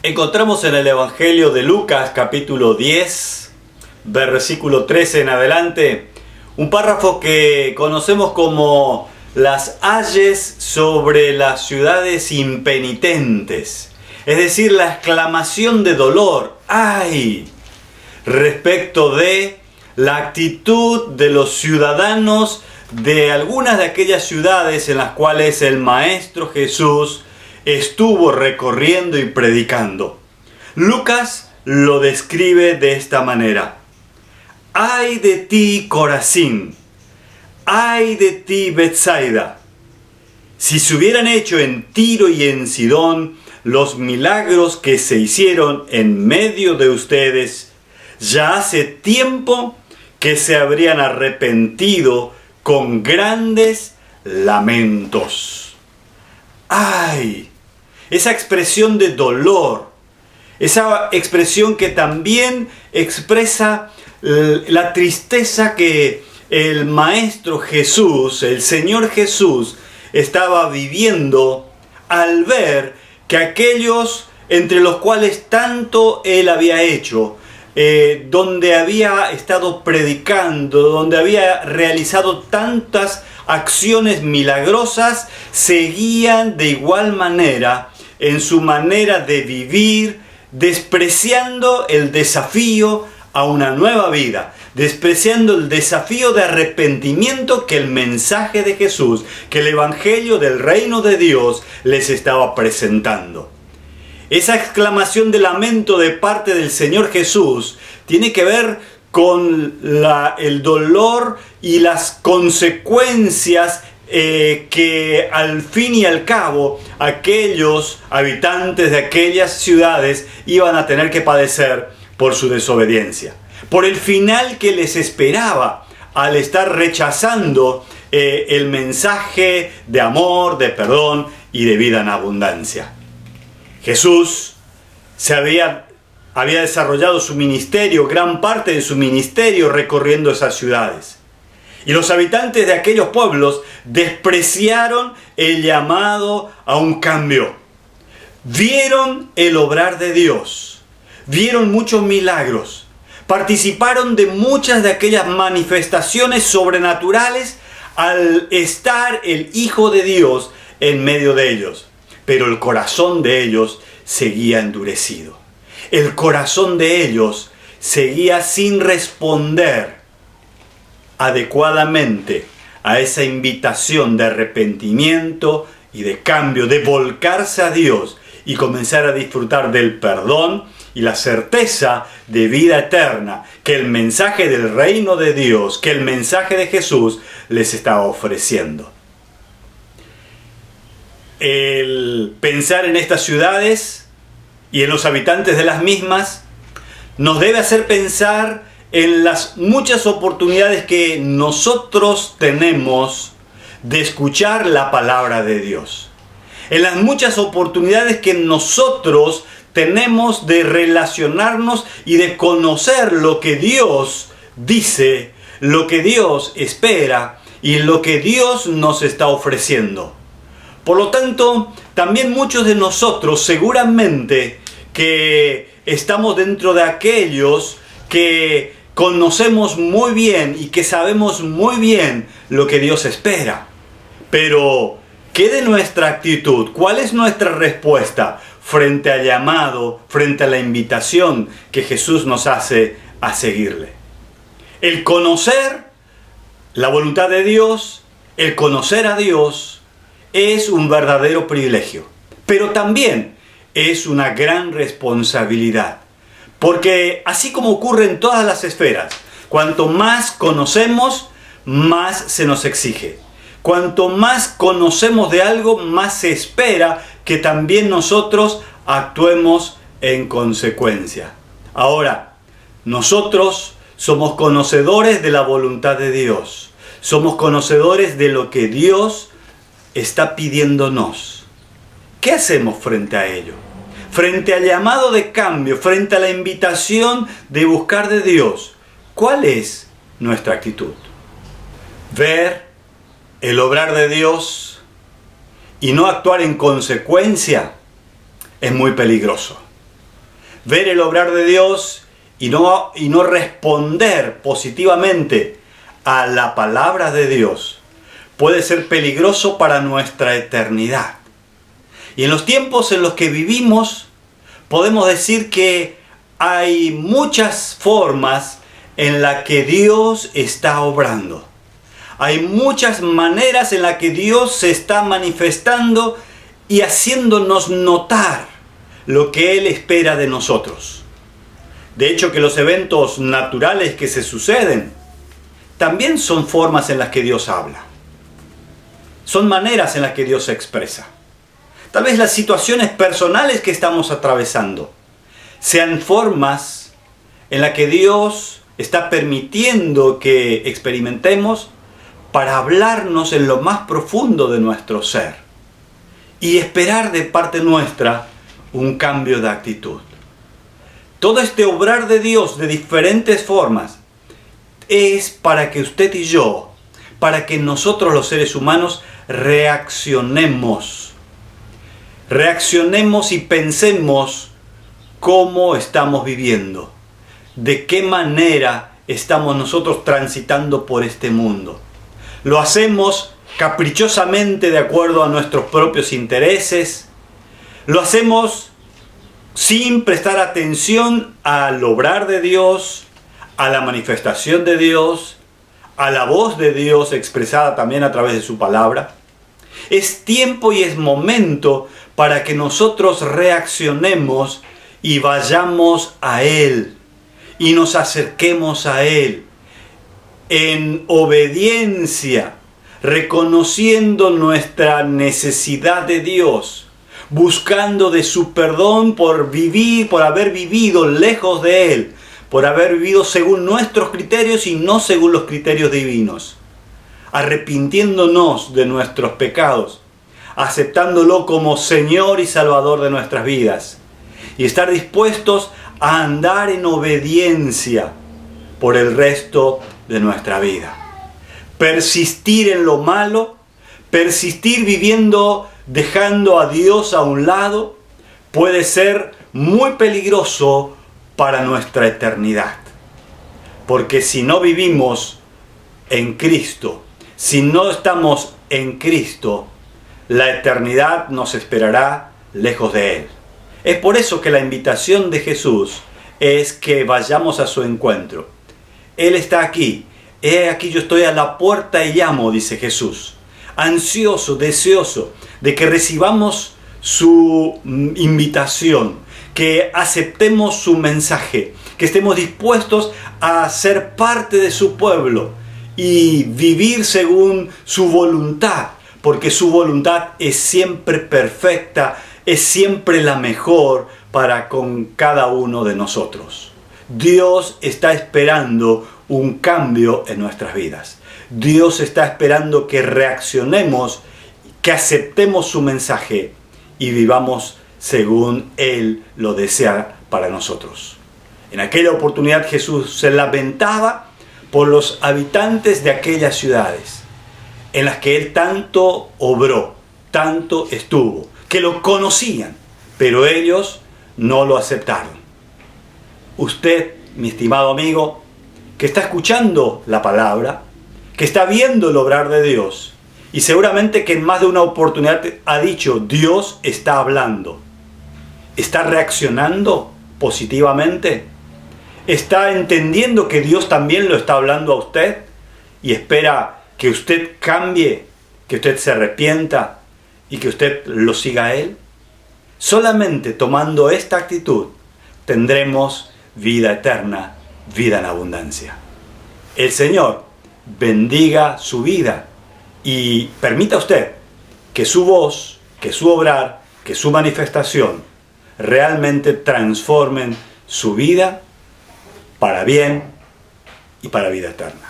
Encontramos en el Evangelio de Lucas capítulo 10, versículo 13 en adelante, un párrafo que conocemos como las ayes sobre las ciudades impenitentes, es decir, la exclamación de dolor, ¡ay!, respecto de la actitud de los ciudadanos de algunas de aquellas ciudades en las cuales el Maestro Jesús estuvo recorriendo y predicando. Lucas lo describe de esta manera: ¡ay de ti, Corazín! ¡Ay de ti, Betsaida! Si se hubieran hecho en Tiro y en Sidón los milagros que se hicieron en medio de ustedes, ya hace tiempo que se habrían arrepentido con grandes lamentos. ¡Ay! Esa expresión de dolor, esa expresión que también expresa la tristeza que el Maestro Jesús, el Señor Jesús, estaba viviendo al ver que aquellos entre los cuales tanto Él había hecho, donde había estado predicando, donde había realizado tantas acciones milagrosas, seguían de igual manera en su manera de vivir, despreciando el desafío a una nueva vida, despreciando el desafío de arrepentimiento que el mensaje de Jesús, que el Evangelio del Reino de Dios les estaba presentando. Esa exclamación de lamento de parte del Señor Jesús tiene que ver con el dolor y las consecuencias que al fin y al cabo aquellos habitantes de aquellas ciudades iban a tener que padecer por su desobediencia, por el final que les esperaba al estar rechazando el mensaje de amor, de perdón y de vida en abundancia. Jesús había desarrollado su ministerio, gran parte de su ministerio recorriendo esas ciudades. Y los habitantes de aquellos pueblos despreciaron el llamado a un cambio. Vieron el obrar de Dios, vieron muchos milagros, participaron de muchas de aquellas manifestaciones sobrenaturales al estar el Hijo de Dios en medio de ellos. Pero el corazón de ellos seguía endurecido. El corazón de ellos seguía sin responder adecuadamente a esa invitación de arrepentimiento y de cambio, de volcarse a Dios y comenzar a disfrutar del perdón y la certeza de vida eterna que el mensaje del reino de Dios, que el mensaje de Jesús les estaba ofreciendo. El pensar en estas ciudades y en los habitantes de las mismas nos debe hacer pensar en las muchas oportunidades que nosotros tenemos de escuchar la palabra de Dios, en las muchas oportunidades que nosotros tenemos de relacionarnos y de conocer lo que Dios dice, lo que Dios espera y lo que Dios nos está ofreciendo. Por lo tanto, también muchos de nosotros seguramente que estamos dentro de aquellos que conocemos muy bien y que sabemos muy bien lo que Dios espera. Pero, ¿qué de nuestra actitud? ¿Cuál es nuestra respuesta frente al llamado, frente a la invitación que Jesús nos hace a seguirle? El conocer la voluntad de Dios, el conocer a Dios, es un verdadero privilegio, pero también es una gran responsabilidad. Porque así como ocurre en todas las esferas, cuanto más conocemos, más se nos exige. Cuanto más conocemos de algo, más se espera que también nosotros actuemos en consecuencia. Ahora, nosotros somos conocedores de la voluntad de Dios. Somos conocedores de lo que Dios está pidiéndonos. ¿Qué hacemos frente a ello? Frente al llamado de cambio, frente a la invitación de buscar de Dios, ¿cuál es nuestra actitud? Ver el obrar de Dios y no actuar en consecuencia es muy peligroso. ver el obrar de Dios y no responder positivamente a la palabra de Dios puede ser peligroso para nuestra eternidad. Y en los tiempos en los que vivimos, podemos decir que hay muchas formas en las que Dios está obrando. Hay muchas maneras en las que Dios se está manifestando y haciéndonos notar lo que Él espera de nosotros. De hecho, que los eventos naturales que se suceden también son formas en las que Dios habla. Son maneras en las que Dios se expresa. Tal vez las situaciones personales que estamos atravesando sean formas en las que Dios está permitiendo que experimentemos para hablarnos en lo más profundo de nuestro ser y esperar de parte nuestra un cambio de actitud. Todo este obrar de Dios de diferentes formas es para que usted y yo, para que nosotros los seres humanos reaccionemos y pensemos cómo estamos viviendo, de qué manera estamos nosotros transitando por este mundo. Lo hacemos caprichosamente de acuerdo a nuestros propios intereses, lo hacemos sin prestar atención al obrar de Dios, a la manifestación de Dios, a la voz de Dios expresada también a través de su palabra. Es tiempo y es momento para que nosotros reaccionemos y vayamos a Él y nos acerquemos a Él en obediencia, reconociendo nuestra necesidad de Dios, buscando de su perdón por haber vivido lejos de Él, por haber vivido según nuestros criterios y no según los criterios divinos, arrepintiéndonos de nuestros pecados, aceptándolo como Señor y Salvador de nuestras vidas, y estar dispuestos a andar en obediencia por el resto de nuestra vida. Persistir en lo malo, persistir viviendo dejando a Dios a un lado, puede ser muy peligroso para nuestra eternidad. Porque si no vivimos en Cristo, si no estamos en Cristo, la eternidad nos esperará lejos de Él. Es por eso que la invitación de Jesús es que vayamos a su encuentro. Él está aquí. He aquí yo estoy a la puerta y llamo, dice Jesús. Ansioso, deseoso de que recibamos su invitación, que aceptemos su mensaje, que estemos dispuestos a ser parte de su pueblo y vivir según su voluntad, porque su voluntad es siempre perfecta, es siempre la mejor para con cada uno de nosotros. Dios está esperando un cambio en nuestras vidas. Dios está esperando que reaccionemos, que aceptemos su mensaje y vivamos según Él lo desea para nosotros. En aquella oportunidad Jesús se lamentaba por los habitantes de aquellas ciudades en las que Él tanto obró, tanto estuvo, que lo conocían, pero ellos no lo aceptaron. Usted, mi estimado amigo, que está escuchando la palabra, que está viendo el obrar de Dios, y seguramente que en más de una oportunidad ha dicho, Dios está hablando. ¿Está reaccionando positivamente? ¿Está entendiendo que Dios también lo está hablando a usted? Y espera que usted cambie, que usted se arrepienta y que usted lo siga a Él. Solamente tomando esta actitud tendremos vida eterna, vida en abundancia. El Señor bendiga su vida y permita a usted que su voz, que su obrar, que su manifestación realmente transformen su vida para bien y para vida eterna.